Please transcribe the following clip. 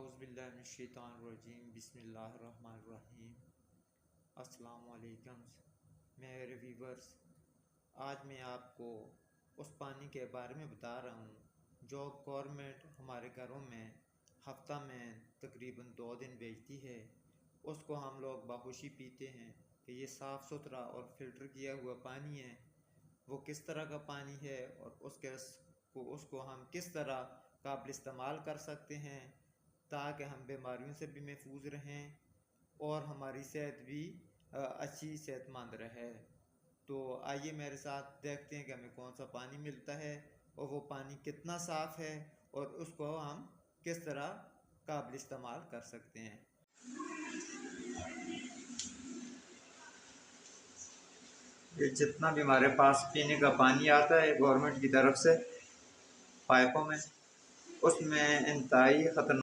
औज़ुबिल्लाहिमिनश्शैतानिर्रजीम बिस्मिल्लाहिर्रहमानिर्रहीम। अस्सलामु अलैकुम मेरे व्यूवर्स, आज मैं आपको उस पानी के बारे में बता रहा हूँ जो गवर्नमेंट हमारे घरों में हफ्ता में तकरीबन 2 दिन भेजती है। उसको हम लोग बाखुशी पीते हैं कि ये साफ़ सुथरा और फ़िल्टर किया हुआ पानी है। वो किस तरह का पानी है और उसको हम किस तरह काबिल इस्तेमाल कर सकते हैं ताकि हम बीमारियों से भी महफूज रहें और हमारी सेहत भी अच्छी सेहतमंद रहे। तो आइए मेरे साथ देखते हैं कि हमें कौन सा पानी मिलता है और वो पानी कितना साफ़ है और उसको हम किस तरह काबिल इस्तेमाल कर सकते हैं। ये जितना भी हमारे पास पीने का पानी आता है गवर्नमेंट की तरफ से पाइपों में, उसमें इंतहाई खतरनाक